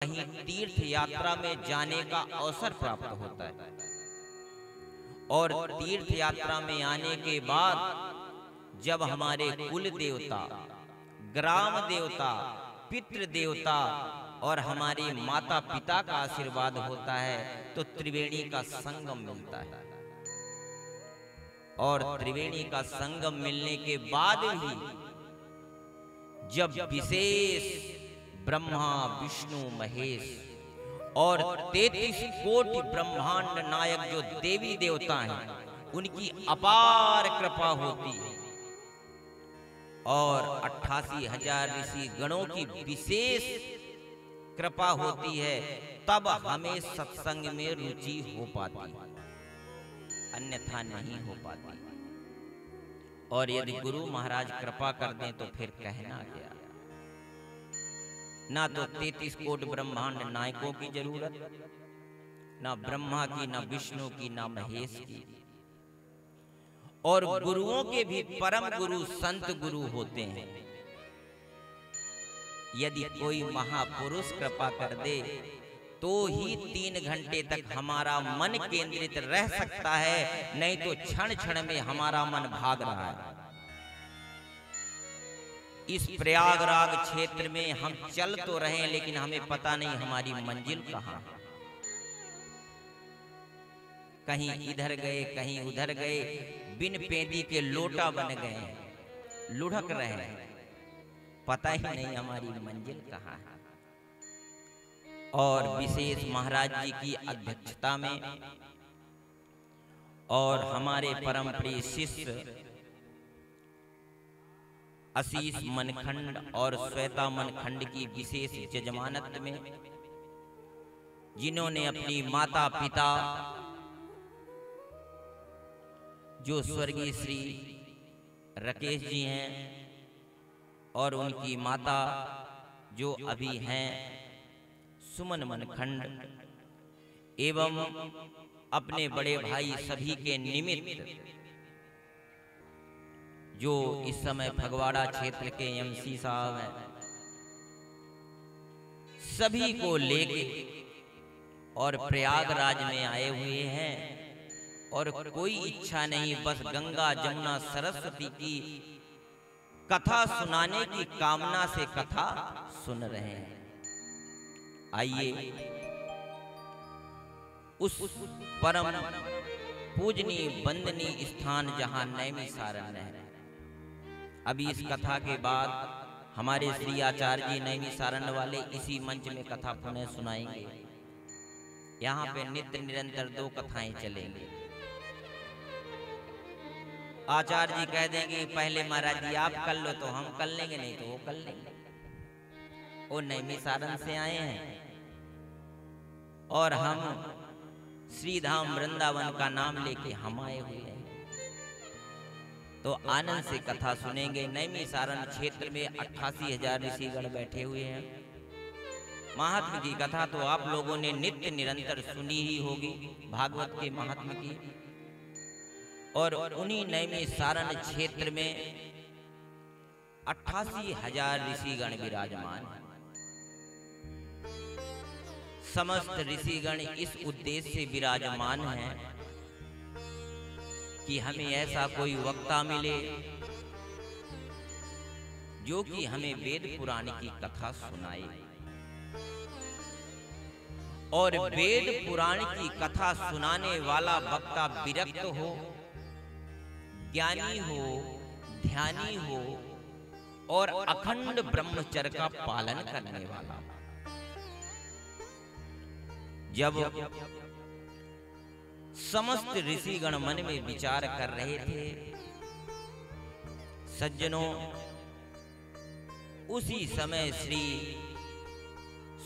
कहीं तीर्थ यात्रा में जाने का अवसर प्राप्त होता है और तीर्थ यात्रा में आने के बाद जब हमारे कुल देवता, ग्राम देवता, पितृ देवता और हमारे माता पिता का आशीर्वाद होता है तो त्रिवेणी का संगम मिलता है। और त्रिवेणी का संगम मिलने के बाद भी जब विशेष ब्रह्मा विष्णु महेश और 33 कोटि ब्रह्मांड नायक जो देवी देवता हैं उनकी अपार कृपा होती है और 88,000 ऋषि गणों की विशेष कृपा होती है, तब हमें सत्संग में रुचि हो पाती, अन्यथा नहीं हो पाती। और यदि गुरु महाराज कृपा कर दें तो फिर कहना क्या। ना तो 33 कोटि ब्रह्मांड नायकों की जरूरत, ना ब्रह्मा की, ना विष्णु की, ना महेश की। और गुरुओं के भी परम गुरु संत गुरु होते हैं। यदि कोई महापुरुष कृपा कर दे तो ही 3 घंटे तक हमारा मन केंद्रित रह सकता है, नहीं तो क्षण क्षण में हमारा मन भाग रहा है। इस प्रयागराज क्षेत्र में हम चल तो रहे हैं लेकिन हमें पता नहीं हमारी मंजिल कहाँ है। कहीं इधर गए, कहीं उधर गए, बिन पेंदी के लोटा बन गए, लुढ़क रहे हैं, पता ही नहीं हमारी मंजिल कहाँ है। और विशेष महाराज जी की अध्यक्षता में और हमारे परम प्रिय शिष्य आशीष मनखंड और श्वेता मनखंड की विशेष जजमानत में, जिन्होंने अपनी माता पिता जो स्वर्गीय श्री राकेश जी हैं और उनकी माता जो अभी हैं सुमन मनखंड, एवं अपने बड़े भाई सभी के निमित्त जो इस समय फगवाड़ा क्षेत्र के एमसी साहब हैं, सभी को लेके और प्रयागराज में आए हुए हैं। और कोई इच्छा नहीं, बस गंगा जमुना सरस्वती की कथा सुनाने की कामना से कथा सुन रहे हैं। आइए उस परम पूजनीय वंदनीय स्थान जहां नैमिषारण्य है, अभी इस कथा के बाद हमारे श्री आचार्य जी नैमिषारण्य वाले इसी मंच में कथा पुनः सुनाएंगे। यहाँ पे नित्य निरंतर 2 कथाएं चलेंगी। आचार्य जी कह देंगे पहले महाराज जी आप कर लो तो हम कर लेंगे, नहीं तो वो कर लेंगे। वो नैमिषारण्य से आए हैं और हम श्रीधाम वृंदावन का नाम लेके हम आए हुए हैं, तो आनंद से कथा सुनेंगे। नैमिषारण्य क्षेत्र में 88,000 ऋषिगण बैठे हुए हैं। महात्म की कथा तो आप लोगों ने नित्य निरंतर सुनी ही होगी, भागवत के महात्म की। और उन्हीं नैमिषारण्य क्षेत्र में 88,000 ऋषिगण विराजमान हैं। समस्त ऋषिगण इस उद्देश्य से विराजमान हैं कि हमें ऐसा कोई वक्ता मिले जो कि हमें वेद पुराण की कथा सुनाए। और वेद पुराण की कथा सुनाने वाला वक्ता विरक्त हो, ज्ञानी हो, ध्यानी हो और अखंड ब्रह्मचर्य का पालन करने वाला। जब समस्त ऋषिगण मन में विचार कर रहे थे, सज्जनों, उसी समय श्री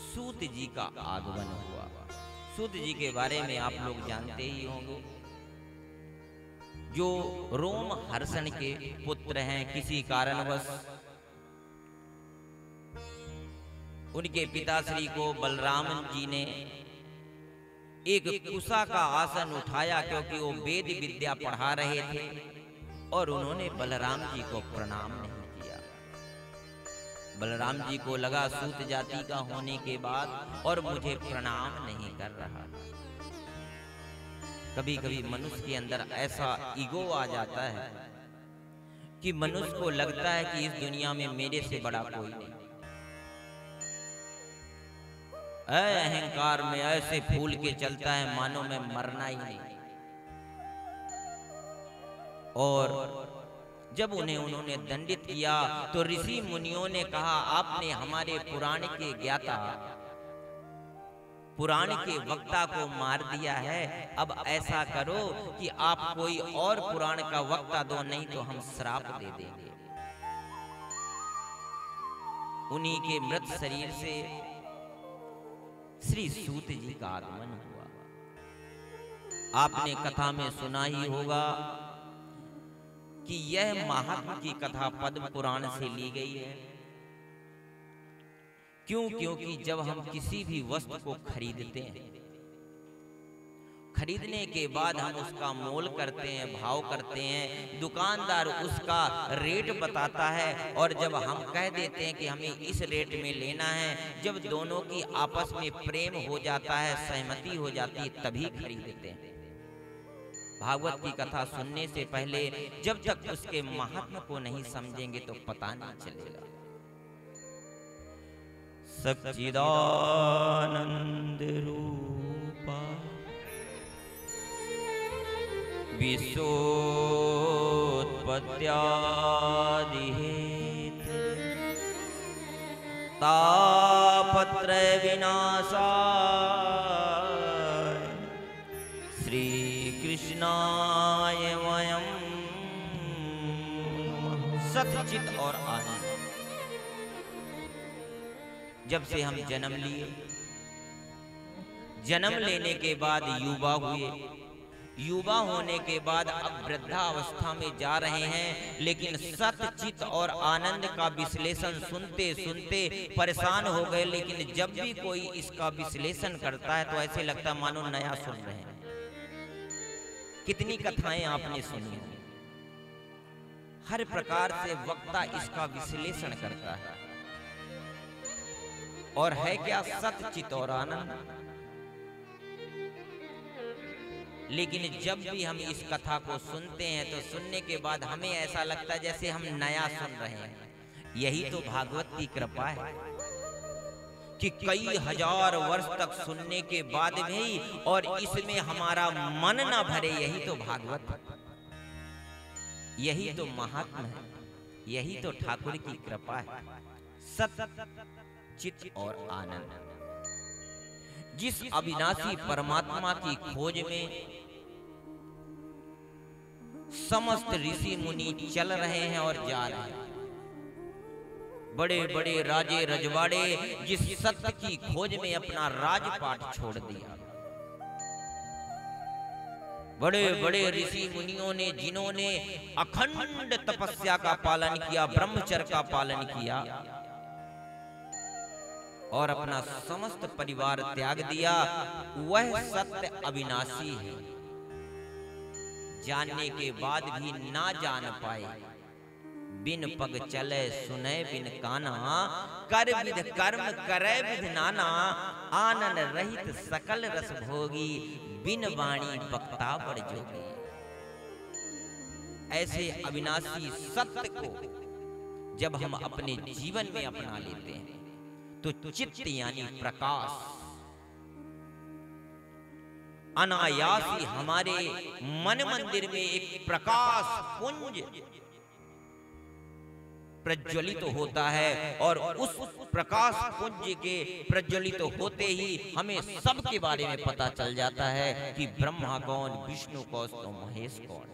सूत जी का आगमन हुआ। सूत जी के बारे में आप लोग जानते ही होंगे, जो रोम हर्षण के पुत्र हैं। किसी कारणवश उनके पिताश्री को बलराम जी ने एक कुशा का आसन उठाया, क्योंकि वो वेद विद्या पढ़ा रहे थे और उन्होंने बलराम जी को प्रणाम नहीं किया। बलराम जी को लगा सूत जाति का होने के बाद और मुझे प्रणाम नहीं कर रहा। कभी कभी मनुष्य के अंदर ऐसा ईगो आ जाता है कि मनुष्य को लगता है कि इस दुनिया में मेरे से बड़ा कोई नहीं। अहंकार में ऐसे फूल के चलता है मानो मैं मरना ही नहीं। और जब उन्होंने दंडित किया तो ऋषि मुनियों ने कहा, आपने हमारे पुराण के ज्ञाता, पुराण के वक्ता को मार दिया है। अब ऐसा करो कि आप कोई और पुराण का वक्ता दो, नहीं तो हम श्राप दे देंगे। उन्हीं के मृत शरीर से श्री सूत जी का आगमन हुआ। आपने कथा में सुना ही होगा कि यह महात्मा की कथा पद्म पुराण से ली गई है। क्यों? क्योंकि जब हम किसी भी वस्तु को खरीदते हैं, खरीदने के बाद हम उसका मोल करते हैं, भाव करते हैं, दुकानदार उसका रेट बताता है और जब हम कह देते हैं कि हमें इस रेट में लेना है, जब दोनों की आपस में प्रेम हो जाता है, सहमति हो जाती है, तभी खरीदते हैं। भागवत की कथा सुनने से पहले जब तक उसके महात्म को नहीं समझेंगे तो पता नहीं चलेगा। सच्चिदानंद रूपा विश्वोत्पत्त्यादि हेतु तापत्रय विनाशाय श्री कृष्णाय वयं नमः। सच्चित और आनंद। जब से हम जन्म लिए, जन्म लेने के बाद युवा हुए, युवा होने के बाद अब वृद्धावस्था में जा रहे हैं, लेकिन सतचित और आनंद का विश्लेषण सुनते सुनते परेशान हो गए। लेकिन जब भी कोई इसका विश्लेषण करता है तो ऐसे लगता है मानो नया सुन रहे हैं। कितनी कथाएं आपने सुनी, हर प्रकार से वक्ता इसका विश्लेषण करता है। और है क्या? सतचित और आनंद। लेकिन जब भी हम इस कथा को सुनते हैं तो सुनने के बाद हमें ऐसा लगता है जैसे हम नया सुन रहे हैं। यही तो भागवत की कृपा है कि कई हजार वर्ष तक सुनने के बाद भी और इसमें हमारा मन ना भरे, यही तो भागवत है, यही तो महात्मा है, यही तो ठाकुर की कृपा है। सत चित और आनंद। जिस अविनाशी परमात्मा की खोज में समस्त ऋषि मुनि चल रहे हैं और जा रहे हैं, बड़े बड़े राजे रजवाड़े जिस सत्य की खोज में अपना राजपाट छोड़ दिया, बड़े बड़े ऋषि मुनियों ने जिन्होंने अखंड तपस्या का पालन किया, ब्रह्मचर्य का पालन किया और अपना समस्त परिवार त्याग दिया, वह सत्य अविनाशी है। जानने के बाद भी ना जान पाए, बिन पग चले सुने बिन काना, कर विध कर्म करे विध नाना, आनन रहित सकल रस भोगी, बिन वाणी बक्ता बड़ जोगी। ऐसे अविनाशी सत्य को जब हम अपने जीवन में अपना लेते हैं तो चित्त यानी प्रकाश अनायास ही हमारे मन मंदिर में एक प्रकाश पुंज प्रज्वलित होता है और उस प्रकाश पुंज के प्रज्वलित होते ही हमें सबके बारे में पता चल जाता है कि ब्रह्मा कौन, विष्णु कौन तो महेश कौन।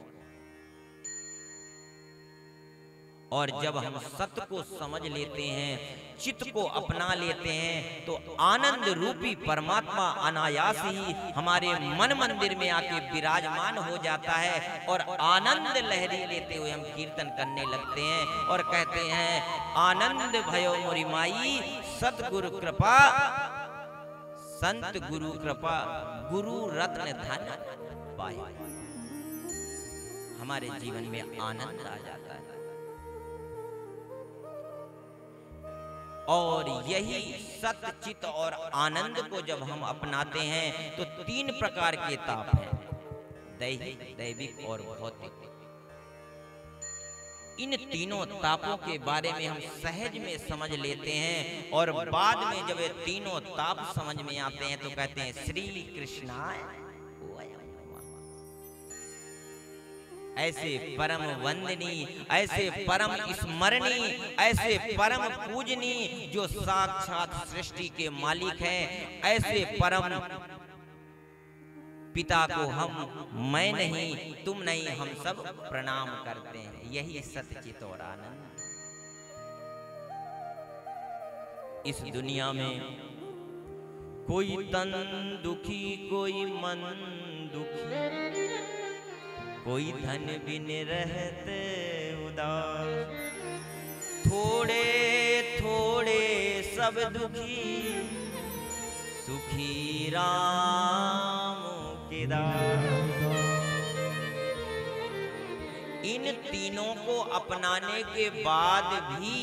और जब हम सत्य को समझ लेते हैं, चित्त को अपना लेते हैं, तो आनंद रूपी परमात्मा अनायास ही हमारे मन मंदिर में आके विराजमान हो जाता है और आनंद लहरी लेते हुए हम कीर्तन करने लगते हैं और कहते हैं, आनंद भयो मोरी माई, सतगुरु कृपा, संत गुरु कृपा, गुरु रत्न धन पाए। हमारे जीवन में आनंद आ जाता है। और यही सत्य चित और आनंद को जब हम अपनाते हैं तो तीन प्रकार के ताप हैं, दैहिक, दैविक और भौतिक। इन तीनों तापों के बारे में हम सहज में समझ लेते हैं और बाद में जब ये तीनों ताप समझ में आते हैं तो कहते हैं श्री कृष्णाय वयम् नमः। ऐसे परम वंदनी, ऐसे परम स्मरणी, ऐसे परम पूजनी जो साक्षात सृष्टि के मालिक हैं, ऐसे परम पिता को हम, मैं नहीं, तुम नहीं, हम सब प्रणाम करते हैं। यही सच्चित और आनंद। इस दुनिया में कोई तन दुखी, कोई मन दुखी, कोई धन बिन रहते उदास, थोड़े थोड़े सब दुखी, सुखी राम के दास। इन तीनों को अपनाने के बाद भी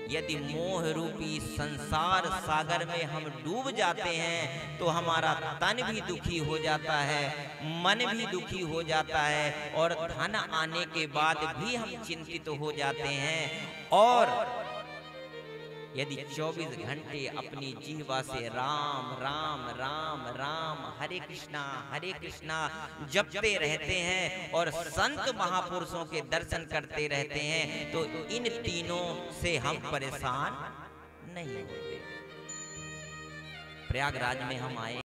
यदि मोह रूपी संसार सागर में हम डूब जाते हैं तो हमारा तन भी दुखी हो जाता है, मन भी दुखी हो जाता है और धन आने के बाद भी हम चिंतित हो जाते हैं। और यदि 24 घंटे अपनी जिह्वा से राम राम राम राम हरे कृष्णा जपते रहते हैं और संत महापुरुषों के दर्शन करते रहते हैं तो इन तीनों से हम परेशान नहीं होते। प्रयागराज में हम आए।